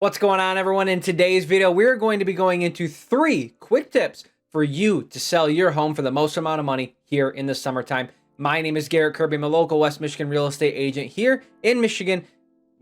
What's going on, everyone? In today's video, we're going to be going into 3 quick tips for you to sell your home for the most amount of money here in the summertime. My name is Garrett Kirby. I'm a local West Michigan real estate agent here in Michigan,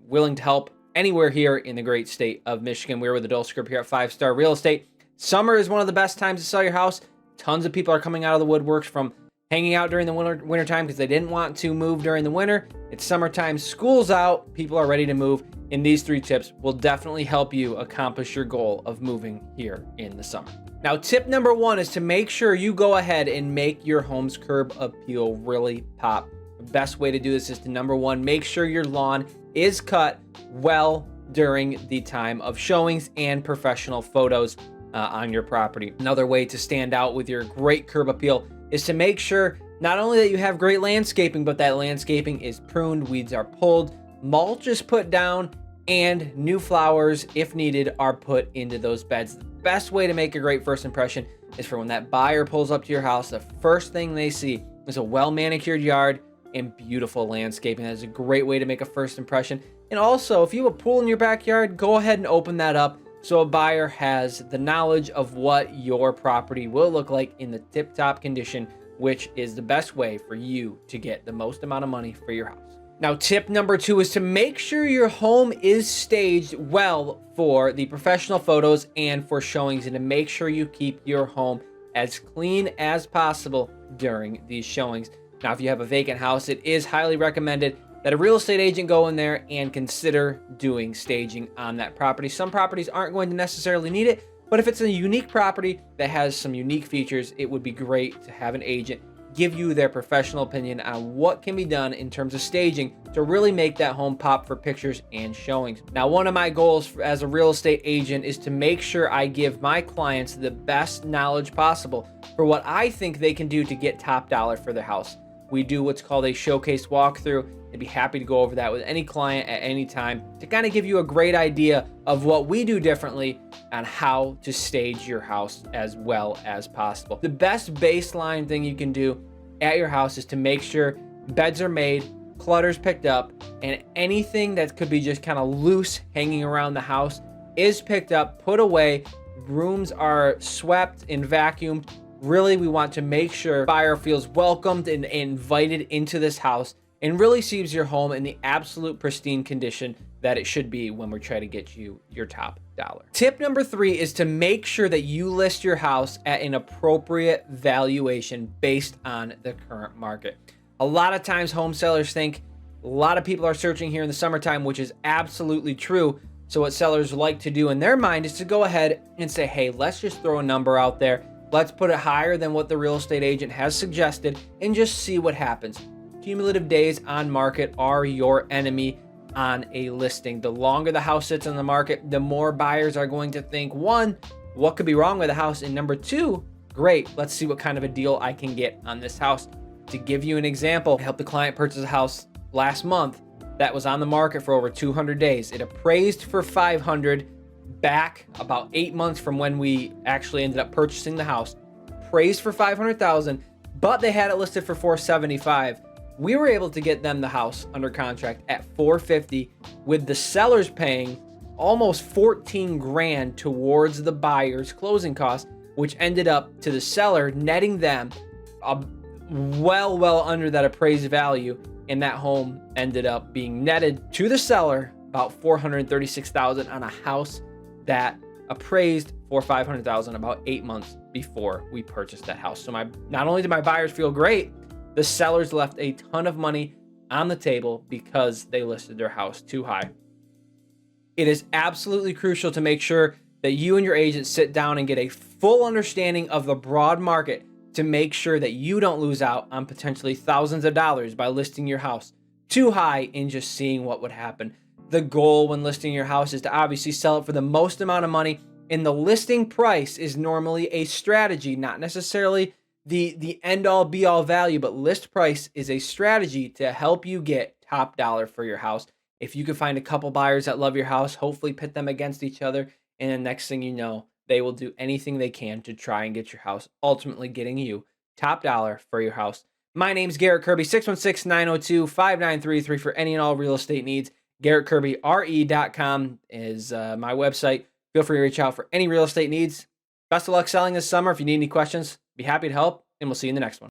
willing to help anywhere here in the great state of Michigan. We're with the Dulce Group here at 5 Star Real Estate. Summer is one of the best times to sell your house. Tons of people are coming out of the woodworks from hanging out during the winter time because they didn't want to move during the winter. It's summertime, school's out, people are ready to move. And these 3 tips will definitely help you accomplish your goal of moving here in the summer. Now, tip number 1 is to make sure you go ahead and make your home's curb appeal really pop. The best way to do this is to, number 1, make sure your lawn is cut well during the time of showings and professional photos on your property. Another way to stand out with your great curb appeal is to make sure not only that you have great landscaping, but that landscaping is pruned, weeds are pulled, mulch is put down, and new flowers, if needed, are put into those beds. The best way to make a great first impression is for when that buyer pulls up to your house, the first thing they see is a well-manicured yard and beautiful landscaping. That is a great way to make a first impression. And also, if you have a pool in your backyard, go ahead and open that up so a buyer has the knowledge of what your property will look like in the tip-top condition, which is the best way for you to get the most amount of money for your house. Now, tip number 2 is to make sure your home is staged well for the professional photos and for showings, and to make sure you keep your home as clean as possible during these showings. Now, if you have a vacant house, it is highly recommended that a real estate agent go in there and consider doing staging on that property. Some properties aren't going to necessarily need it, but if it's a unique property that has some unique features, it would be great to have an agent give you their professional opinion on what can be done in terms of staging to really make that home pop for pictures and showings. Now, one of my goals as a real estate agent is to make sure I give my clients the best knowledge possible for what I think they can do to get top dollar for their house. We do what's called a showcase walkthrough. I'd be happy to go over that with any client at any time to kind of give you a great idea of what we do differently on how to stage your house as well as possible. The best baseline thing you can do at your house is to make sure beds are made, clutter's picked up, and anything that could be just kind of loose hanging around the house is picked up, put away, rooms are swept and vacuumed. Really, we want to make sure the buyer feels welcomed and invited into this house and really sees your home in the absolute pristine condition that it should be when we're trying to get you your top dollar. Tip number 3 is to make sure that you list your house at an appropriate valuation based on the current market. A lot of times home sellers think a lot of people are searching here in the summertime, which is absolutely true. So what sellers like to do in their mind is to go ahead and say, hey, let's just throw a number out there. Let's put it higher than what the real estate agent has suggested and just see what happens. Cumulative days on market are your enemy on a listing. The longer the house sits on the market, the more buyers are going to think, 1, what could be wrong with the house? And number 2, great, let's see what kind of a deal I can get on this house. To give you an example, I helped the client purchase a house last month that was on the market for over 200 days. It appraised for 500 back about 8 months from when we actually ended up purchasing the house. Appraised for 500,000, but they had it listed for 475. We were able to get them the house under contract at 450, with the sellers paying almost 14 grand towards the buyer's closing costs, which ended up to the seller netting them well under that appraised value, and that home ended up being netted to the seller about $436,000 on a house that appraised for $500,000 about 8 months before we purchased that house. So not only did my buyers feel great, the sellers left a ton of money on the table because they listed their house too high. It is absolutely crucial to make sure that you and your agent sit down and get a full understanding of the broad market to make sure that you don't lose out on potentially thousands of dollars by listing your house too high and just seeing what would happen. The goal when listing your house is to obviously sell it for the most amount of money, and the listing price is normally a strategy, not necessarily the end-all be-all value, but list price is a strategy to help you get top dollar for your house. If you can find a couple buyers that love your house, hopefully pit them against each other, and the next thing you know, they will do anything they can to try and get your house, ultimately getting you top dollar for your house. My name's Garrett Kirby, 616-902-5933 for any and all real estate needs. GarrettKirbyRE.com is my website. Feel free to reach out for any real estate needs. Best of luck selling this summer. If you need any questions, be happy to help, and we'll see you in the next one.